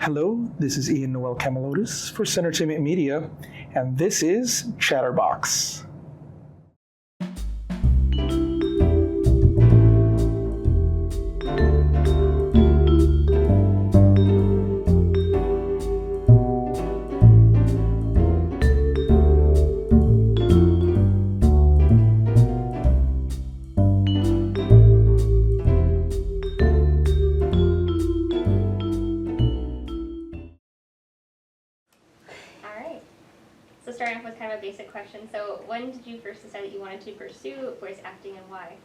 Hello, this is Ian Noel Camilotes for CEntertainment Media, and this is ChatterBox. So starting off with kind of a basic question. So when did you first decide that you wanted to pursue voice acting and why?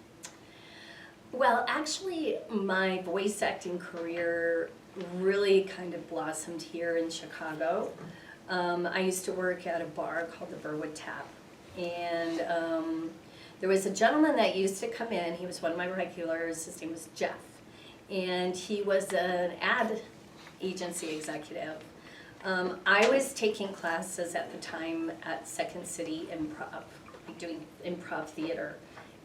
Well, actually, my voice acting career really kind of blossomed here in Chicago. I used to work at a bar called the Burwood Tap, and there was a gentleman that used to come in. He was one of my regulars. His name was Jeff, and he was an ad agency executive. I was taking classes at the time at Second City Improv, doing improv theater.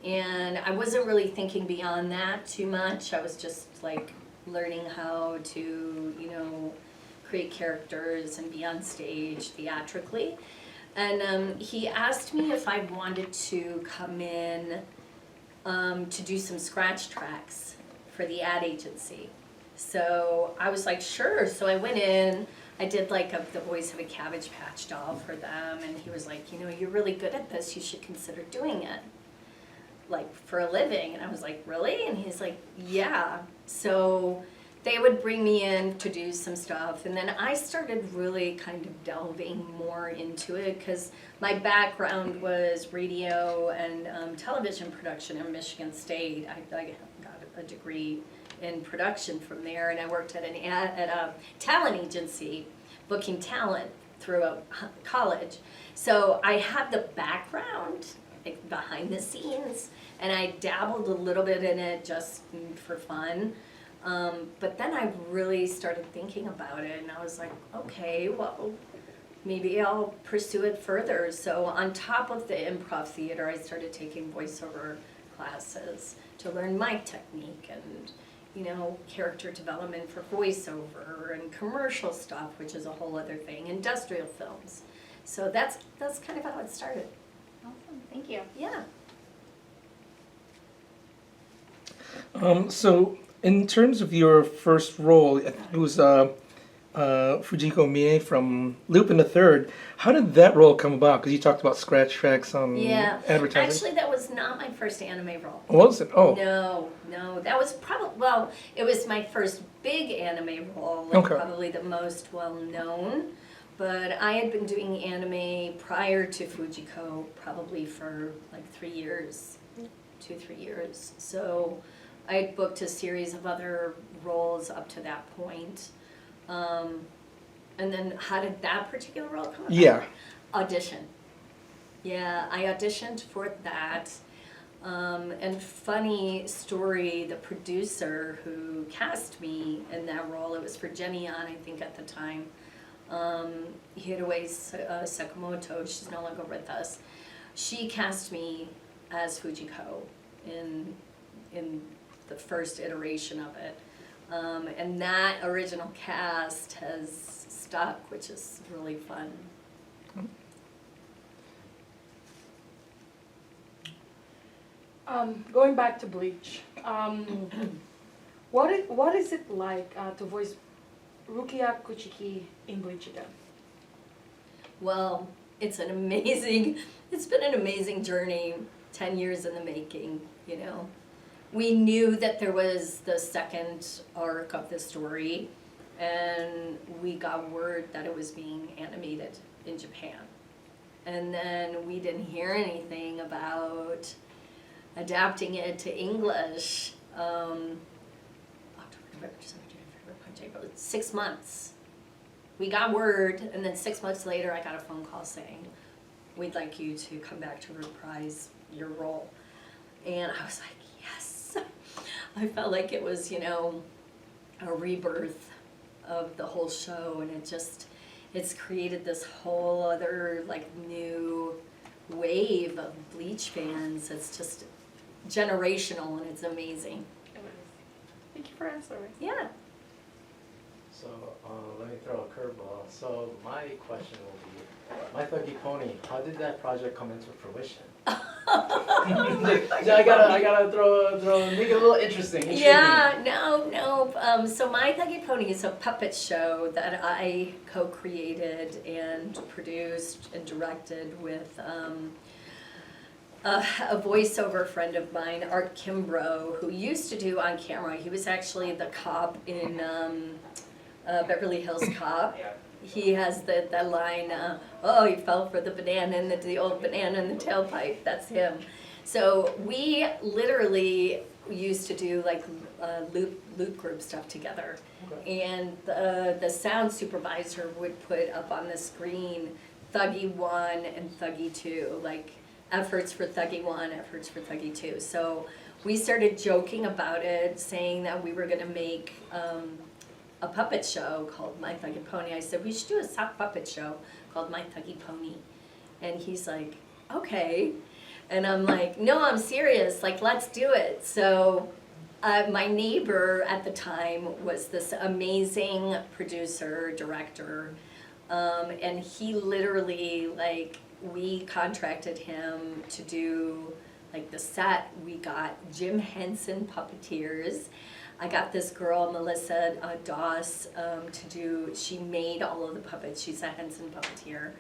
And I wasn't really thinking beyond that too much. I was just like learning how to, create characters and be on stage theatrically. And he asked me if I wanted to come in to do some scratch tracks for the ad agency. So I was like, sure. So I went in. I did like the voice of a Cabbage Patch doll for them, and he was like, you're really good at this, you should consider doing it, like for a living. And I was like, really? And he's like, yeah. So they would bring me in to do some stuff, and then I started really kind of delving more into it because my background was radio and television production at Michigan State. I got a degree in production from there, and I worked at a talent agency, booking talent throughout college. So I had the background, like behind the scenes, and I dabbled a little bit in it just for fun. But then I really started thinking about it, and I was like, okay, well, maybe I'll pursue it further. So on top of the improv theater, I started taking voiceover classes to learn mic technique and character development for voiceover and commercial stuff, which is a whole other thing, industrial films. So that's kind of how it started. Awesome, thank you. Yeah. So in terms of your first role, it was Fujiko Mie from Lupin the Third. How did that role come about? Because you talked about scratch tracks on advertising. Actually, that was not my first anime role. Was it? Oh. No, that was it was my first big anime role, probably the most well-known. But I had been doing anime prior to Fujiko probably for like 3 years, 2-3 years. So I had booked a series of other roles up to that point. And then how did that particular role come about? Yeah. Audition. Yeah, I auditioned for that. And funny story, the producer who cast me in that role, it was for Jenny An, I think at the time. Hiroe Sakamoto, she's no longer with us. She cast me as Fujiko in the first iteration of it. And that original cast has stuck, which is really fun. Going back to Bleach, what is it like to voice Rukia Kuchiki in Bleach again? Well, it's been an amazing journey, 10 years in the making, We knew that there was the second arc of the story, and we got word that it was being animated in Japan. And then we didn't hear anything about adapting it to English. October, November, December, January, February, March, April. It's 6 months. We got word, and then 6 months later I got a phone call saying, we'd like you to come back to reprise your role. And I was like, yes. I felt like it was, a rebirth of the whole show, and it's created this whole other new wave of Bleach fans. It's just generational, and it's amazing. Thank you for answering. Yeah. So let me throw a curveball. So my question will be, My Thuggy Pony, how did that project come into fruition? I gotta make it a little interesting. Intriguing. Yeah, no. So My Thuggy Pony is a puppet show that I co-created and produced and directed with a voiceover friend of mine, Art Kimbrough, who used to do On Camera. He was actually the cop in Beverly Hills Cop. He has the line, oh, he fell for the banana and the old banana in the tailpipe. That's him. So we literally used to do like loop group stuff together. Okay. And the sound supervisor would put up on the screen Thuggy 1 and Thuggy 2, like efforts for Thuggy 1, efforts for Thuggy 2. So we started joking about it, saying that we were going to make a puppet show called My Thuggy Pony. I said, we should do a sock puppet show called My Thuggy Pony. And he's like, okay. And I'm like, no, I'm serious, like, let's do it. So my neighbor at the time was this amazing producer, director, and he literally, like, we contracted him to do, like, the set. We got Jim Henson puppeteers. I got this girl, Melissa Doss, to do, she made all of the puppets. She's a Henson puppeteer.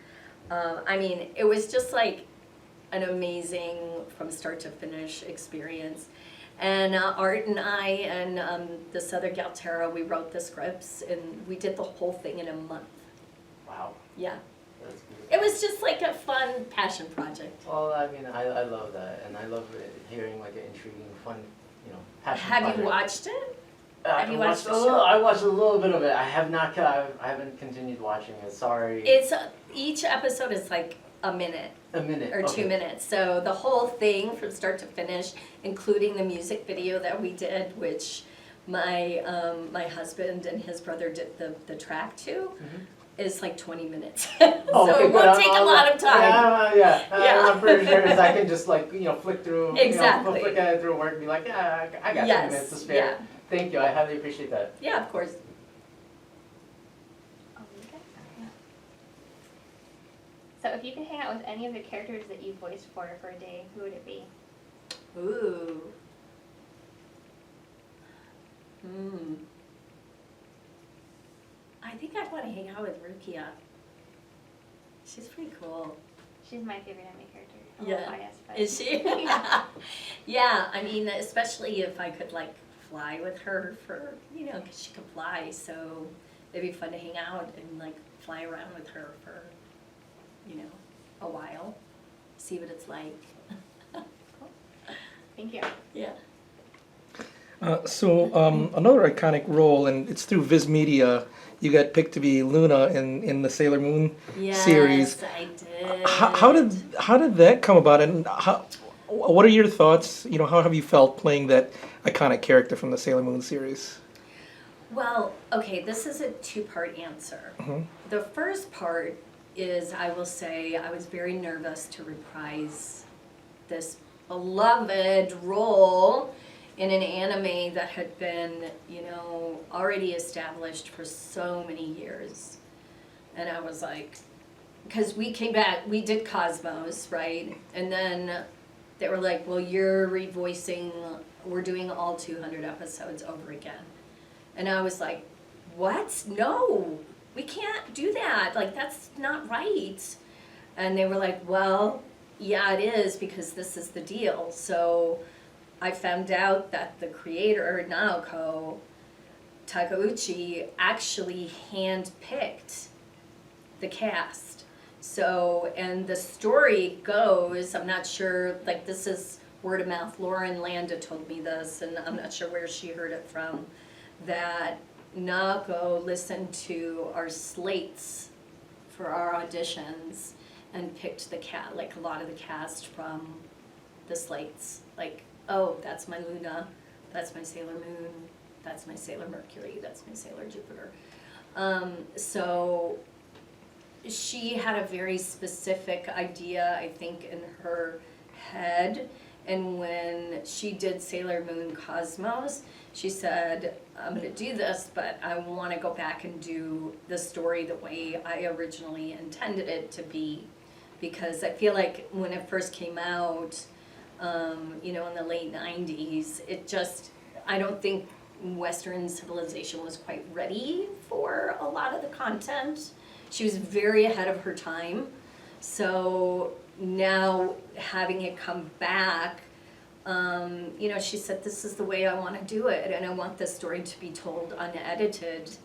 I mean, it was just like an amazing, from start to finish experience. And Art and I and this other gal, Tara, we wrote the scripts and we did the whole thing in a month. Wow. Yeah. That's beautiful. It was just like a fun passion project. Well, I mean, I love that, and I love hearing like an intriguing, fun, passion Have project. you watched it? Have you watched the a little, show? I watched a little bit of it. I have not. I haven't continued watching it. Sorry. It's each episode is like a minute a minute or 2 minutes. So the whole thing from start to finish, including the music video that we did, which my husband and his brother did the track to, is like 20 minutes. Oh, So okay, it won't take a lot of time. Yeah. Yeah. I'm pretty sure I can just like flick through. Exactly. Flick at it through work and be like, yeah, I got 2 Yes, minutes to spare. yeah. Thank you. I highly appreciate that. Yeah, of course. So if you could hang out with any of the characters that you voiced for a day, who would it be? Ooh. I think I'd want to hang out with Rukia. She's pretty cool. She's my favorite anime character. I'm Yeah. biased, but Is she? Yeah, I mean, especially if I could like fly with her for, because she could fly, so it'd be fun to hang out and like fly around with her for, a while, see what it's like. Thank you. Yeah. So another iconic role, and it's through Viz Media. You got picked to be Luna in the Sailor Moon series. Yes, I did. How did that come about, and what are your thoughts? How have you felt playing that iconic character from the Sailor Moon series? Well, okay, this is a two-part answer. The first part is, I will say, I was very nervous to reprise this beloved role in an anime that had been, already established for so many years. And I was like, because we came back, we did Cosmos, right? And then they were like, well, you're revoicing, we're doing all 200 episodes over again. And I was like, what? No, we can't do that. Like, that's not right. And they were like, well, yeah, it is, because this is the deal. So I found out that the creator, Naoko Takeuchi, actually handpicked the cast. So, and the story goes, I'm not sure, like, this is word of mouth. Lauren Landa told me this, and I'm not sure where she heard it from, that Naoko listened to our slates for our auditions and picked like a lot of the cast from the slates. Like, oh, that's my Luna, that's my Sailor Moon, that's my Sailor Mercury, that's my Sailor Jupiter. So she had a very specific idea, I think, in her head. And when she did Sailor Moon Cosmos, she said, I'm gonna do this, but I wanna go back and do the story the way I originally intended it to be. Because I feel like when it first came out, you know, in the late 90s, I don't think Western civilization was quite ready for a lot of the content. She was very ahead of her time. So now having it come back, you know, she said, this is the way I want to do it, and I want this story to be told unedited,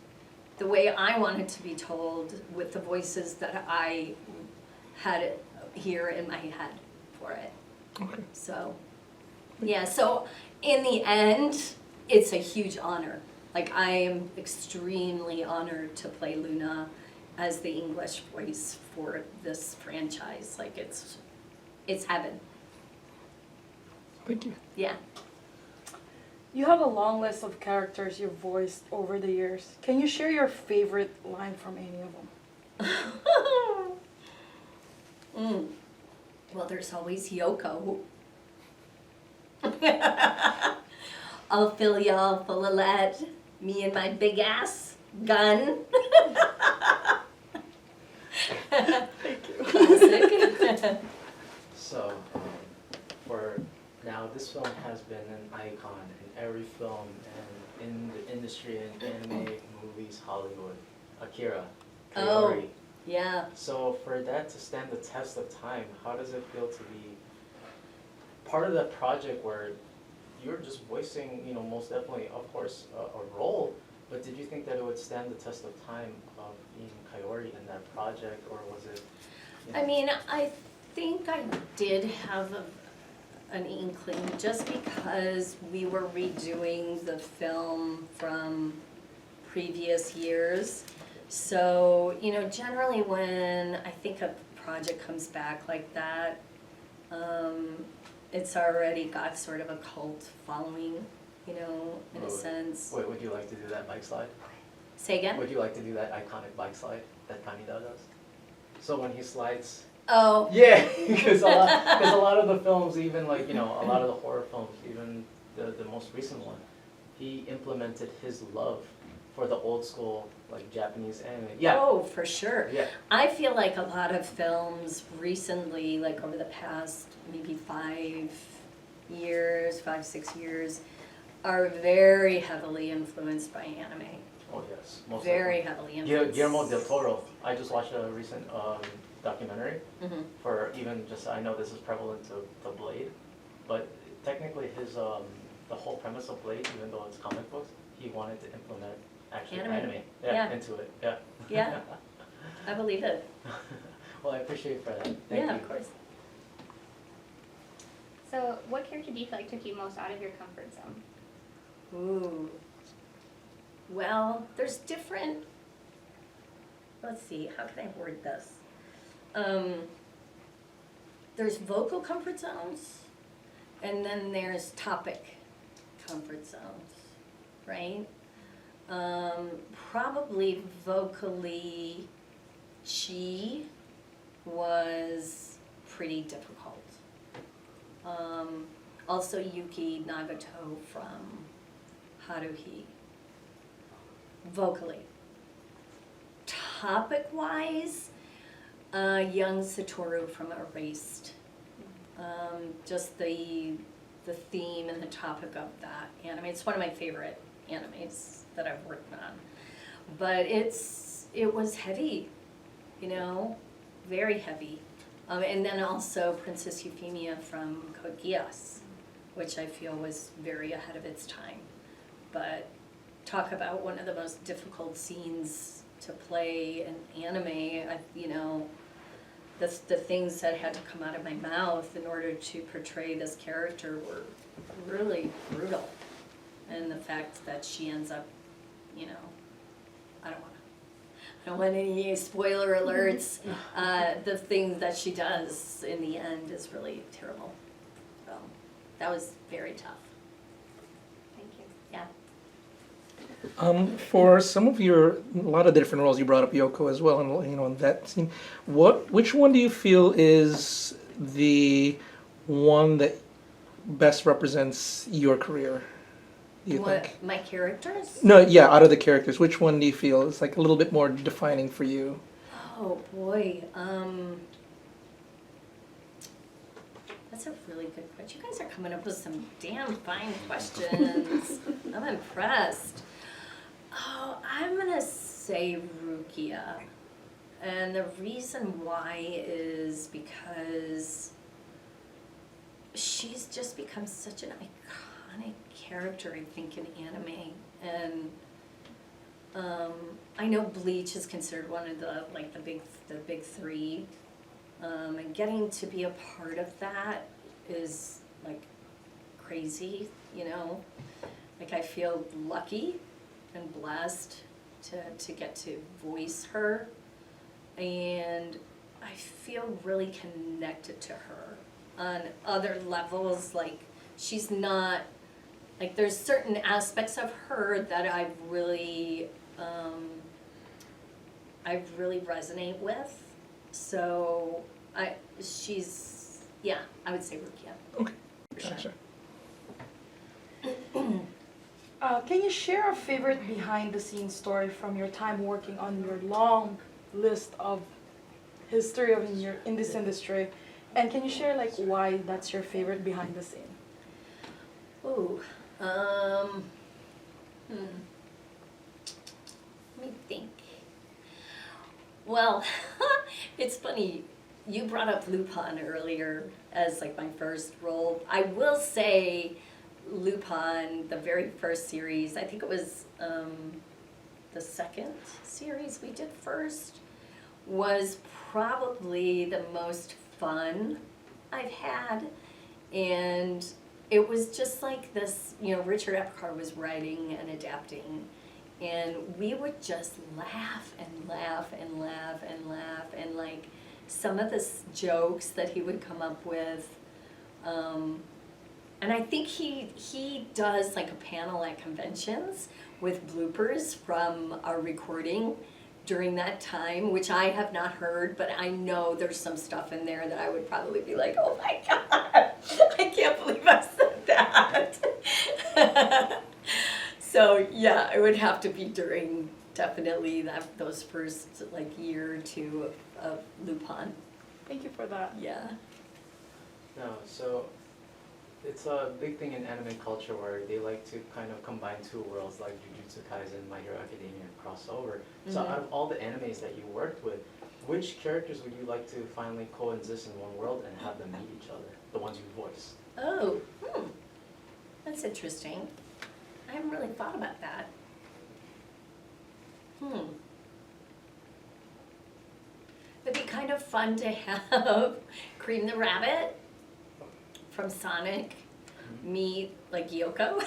the way I want it to be told, with the voices that I had it here in my head for it. Okay. So, yeah, so in the end, it's a huge honor. Like, I am extremely honored to play Luna as the English voice for this franchise. Like, it's heaven. Thank you. Yeah. You have a long list of characters you've voiced over the years. Can you share your favorite line from any of them? Well, there's always Yoko. I'll fill y'all full of lead, me and my big ass gun. Classic. So, for now, this film has been an icon in every film and in the industry, in anime, movies, Hollywood. Akira, Oh. Kaori. Yeah. So for that to stand the test of time, how does it feel to be part of that project where you're just voicing, you know, most definitely, of course, a role, but did you think that it would stand the test of time of being Kaori in that project, or was it? You know, I mean, I think I did have an inkling, just because we were redoing the film from previous years. So, you know, generally when I think a project comes back like that, it's already got sort of a cult following, you know, in a sense. Wait, would you like to do that bike slide? Say again? Would you like to do that iconic bike slide that Kaneda does? So when he slides. Oh. Yeah, because a lot of the films, even like, you know, a lot of the horror films, even the most recent one, he implemented his love for the old school, like Japanese anime. Yeah. Oh, for sure. Yeah. I feel like a lot of films recently, like over the past maybe 5 years, 6 years, are very heavily influenced by anime. Oh yes, most Very definitely. heavily influenced. Guillermo del Toro. I just watched a recent documentary Mhm. for even just, I know this is prevalent to Blade, but technically his the whole premise of Blade, even though it's comic books, he wanted to implement actually Anime. yeah, Yeah. into it. Yeah. Yeah. I believe it. Well, I appreciate for that. Thank Yeah, you. of course. So, what character do you feel like took you most out of your comfort zone? Ooh. Well, there's different, let's see, how can I word this? There's vocal comfort zones, and then there's topic comfort zones, right? Probably vocally, Chi was pretty difficult. Also Yuki Nagato from Haruhi, vocally. Topic-wise, young Satoru from Erased. Just the theme and the topic of that anime. It's one of my favorite animes that I've worked on. But it was heavy, you know, very heavy. And then also Princess Euphemia from Code Geass, which I feel was very ahead of its time. But talk about one of the most difficult scenes to play in anime, you know, the things that had to come out of my mouth in order to portray this character were really brutal. And the fact that she ends up, you know, I don't want any spoiler alerts. The thing that she does in the end is really terrible. So that was very tough. Thank you. Yeah. For some of a lot of different roles, you brought up Yoko as well, and you know, in that scene, which one do you feel is the one that best represents your career? do you What, think? my characters? No, yeah, out of the characters, which one do you feel is like a little bit more defining for you? Oh, boy, that's a really good question. You guys are coming up with some damn fine questions. I'm impressed. Oh, I'm gonna say Rukia. And the reason why is because she's just become such an iconic character, I think, in anime. And I know Bleach is considered one of the big three. And getting to be a part of that is like crazy, you know? Like I feel lucky and blessed to get to voice her. And I feel really connected to her on other levels. Like she's not, like there's certain aspects of her that I really resonate with. So I would say Rukia. Okay, For sure. gotcha. Can you share a favorite behind-the-scenes story from your time working on your long list of history of in this industry? And can you share like why that's your favorite behind the scene? Ooh, let me think. Well, it's funny, you brought up Lupin earlier as like my first role. I will say Lupin, the very first series, I think it was the second series we did first, was probably the most fun I've had. And it was just like this, you know, Richard Epcar was writing and adapting, and we would just laugh and laugh and laugh and laugh, and like some of the jokes that he would come up with. And I think he does like a panel at conventions with bloopers from our recording during that time, which I have not heard, but I know there's some stuff in there that I would probably be like, oh my God, I can't believe I said that. So yeah, it would have to be during definitely those first like year or two of Lupin. Thank you for that. Yeah. No, so it's a big thing in anime culture where they like to kind of combine two worlds like Jujutsu Kaisen, My Hero Academia, and crossover. So out of all the animes that you worked with, which characters would you like to finally coexist in one world and have them meet each other? The ones you voice. Oh, that's interesting. I haven't really thought about that. It'd be kind of fun to have Cream the Rabbit from Sonic meet like Yoko.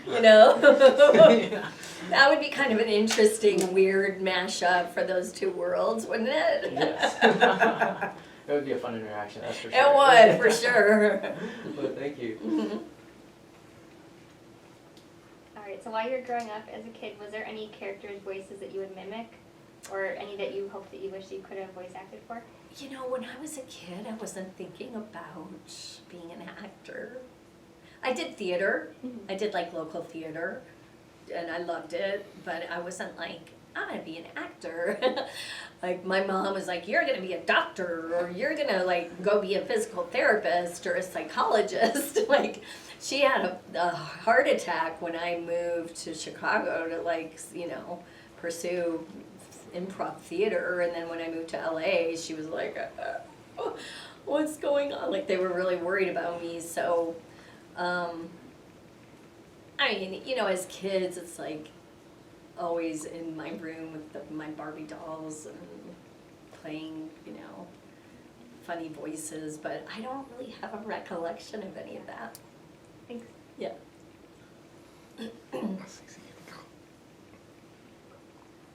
You know? That would be kind of an interesting, weird mashup for those two worlds, wouldn't it? Yes. It would be a fun interaction, that's for sure. It would, for sure. But thank you. Alright, so while you were growing up as a kid, was there any characters' voices that you would mimic? Or any that you hoped that you wish you could have voice acted for? You know, when I was a kid, I wasn't thinking about being an actor. I did theater. I did like local theater, and I loved it, but I wasn't like, I'm gonna be an actor. Like my mom was like, you're gonna be a doctor, or you're gonna like go be a physical therapist or a psychologist. Like she had a heart attack when I moved to Chicago to like, you know, pursue improv theater, and then when I moved to LA, she was like, what's going on? Like they were really worried about me. So, I mean, you know, as kids, it's like always in my room with my Barbie dolls and playing, you know, funny voices, but I don't really have a recollection of any of that. Thanks. Yeah.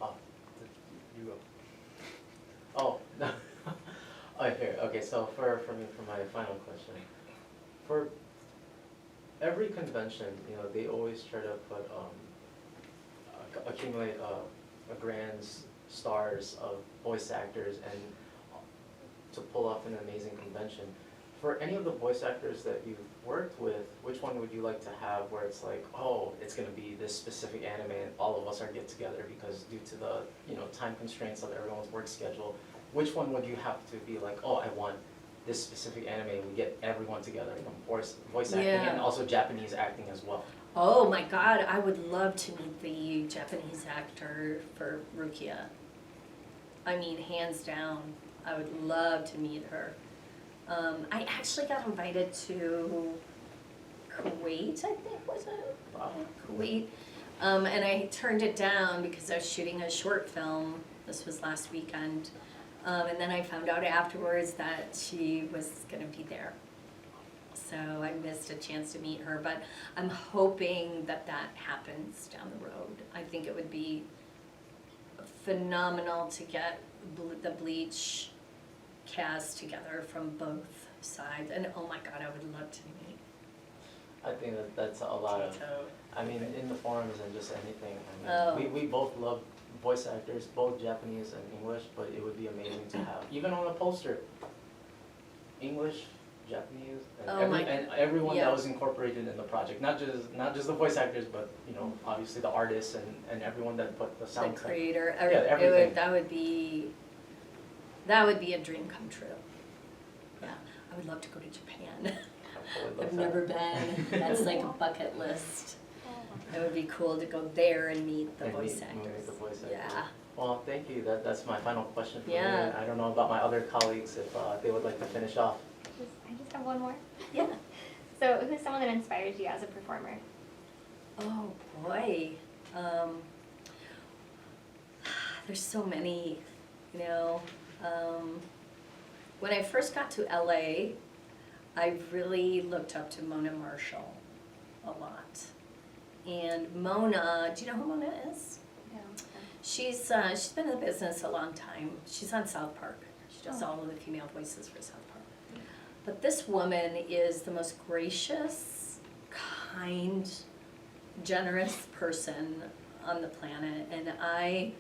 Oh, you go. Oh, no. Oh, here. Okay, so for my final question, for every convention, you know, they always try to put accumulate a grand stars of voice actors and to pull off an amazing convention. For any of the voice actors that you've worked with, which one would you like to have where it's like, oh, it's gonna be this specific anime and all of us are get together because due to the, you know, time constraints of everyone's work schedule, which one would you have to be like, oh, I want this specific anime, we get everyone together from voice acting Yeah. and also Japanese acting as well? Oh my God, I would love to meet the Japanese actor for Rukia. I mean, hands down, I would love to meet her. I actually got invited to Kuwait, I think was it? Wow. Kuwait. And I turned it down because I was shooting a short film. This was last weekend. And then I found out afterwards that she was gonna be there. So I missed a chance to meet her, but I'm hoping that that happens down the road. I think it would be phenomenal to get the Bleach cast together from both sides, and oh my God, I would love to meet I think that that's a lot of, Tito. I mean, in the forums and just anything, Oh. I mean, we both love voice actors, both Japanese and English, but it would be amazing to have, even on a poster, English, Japanese, and Oh my- and everyone yeah. that was incorporated in the project, not just the voice actors, but, you know, obviously the artists and everyone that put the The soundtrack. creator, Yeah, it everything. would, that would be a dream come true. Yeah, I would love to go to Japan. I would love I've that. never been, that's like a bucket list. It would be cool to go there and meet the And voice meet actors. the voice actors. Yeah. Well, thank you, that's my final question for you, Yeah. and I don't know about my other colleagues if they would like to finish off. I just have one more. Yeah. So who's someone that inspires you as a performer? Oh, boy. There's so many, you know. When I first got to LA, I really looked up to Mona Marshall a lot. And Mona, do you know who Mona is? No. She's been in the business a long time. She's on South Park. She does all of the female voices for South Park. But this woman is the most gracious, kind, generous person on the planet, and I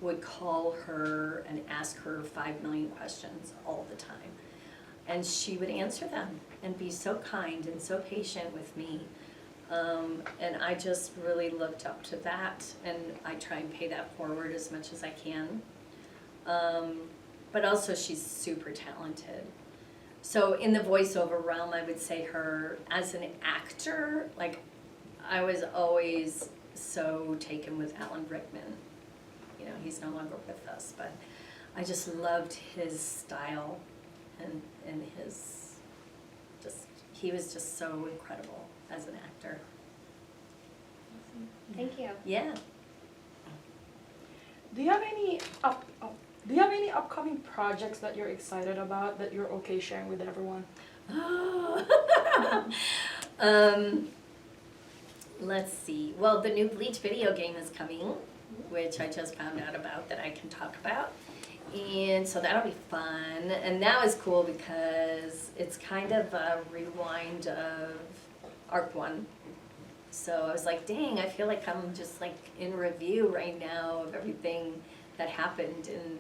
would call her and ask her 5 million questions all the time. And she would answer them and be so kind and so patient with me. And I just really looked up to that, and I try and pay that forward as much as I can. But also she's super talented. So in the voiceover realm, I would say her as an actor, like I was always so taken with Alan Rickman. You know, he's no longer with us, but I just loved his style and his he was just so incredible as an actor. Thank you. Yeah. Do you have any upcoming projects that you're excited about that you're okay sharing with everyone? Let's see. Well, the new Bleach video game is coming, which I just found out about that I can talk about. And so that'll be fun. And that was cool because it's kind of a rewind of Arc 1. So I was like, dang, I feel like I'm just like in review right now of everything that happened in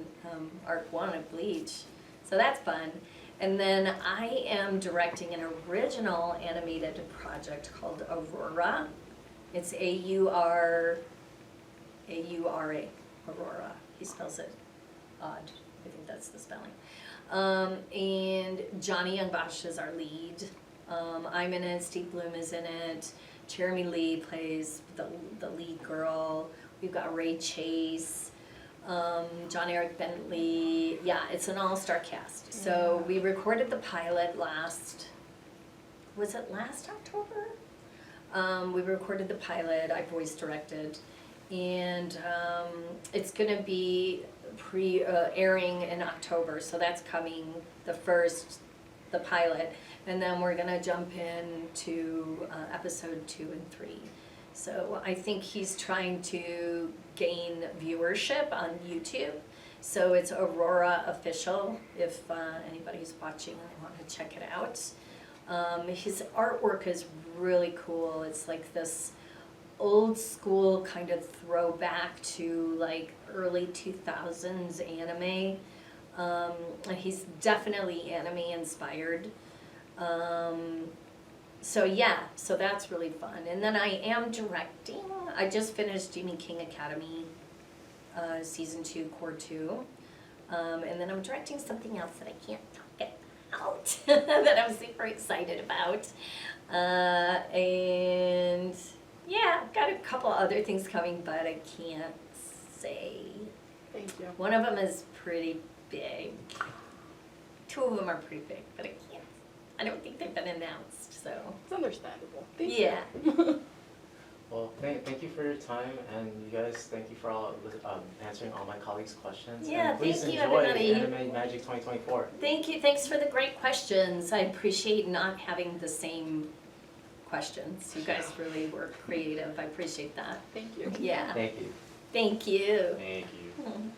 Arc 1 of Bleach. So that's fun. And then I am directing an original animated project called Aurora. It's A-U-R-A, Aurora. He spells it odd. I think that's the spelling. And Johnny Young Bosch is our lead. I'm in it, Steve Bloom is in it. Jeremy Lee plays the lead girl. We've got Ray Chase, John Eric Bentley. Yeah, it's an all-star cast. So we recorded the pilot was it last October? We recorded the pilot, I voice directed, and it's gonna be airing in October, so that's coming the pilot. And then we're gonna jump into episode 2 and 3. So I think he's trying to gain viewership on YouTube. So it's Aurora Official, if anybody's watching and they want to check it out. His artwork is really cool. It's like this old school kind of throwback to like early 2000s anime. And he's definitely anime inspired. So yeah, so that's really fun. And then I am directing. I just finished Jimmy King Academy, season 2, core 2. And then I'm directing something else that I can't talk it out, that I'm super excited about. And yeah, I've got a couple other things coming, but I can't say. Thank you. One of them is pretty big. 2 of them are pretty big, but I don't think they've been announced, so. It's understandable. Thank Yeah. you. Well, thank you for your time, and you guys, thank you for all answering all my colleagues' questions. Yeah, and please thank you, enjoy everybody. Anime Magic 2024. Thank you, thanks for the great questions. I appreciate not having the same questions. You guys really were creative, I appreciate that. Thank you. Yeah, Thank you. thank you. Thank you.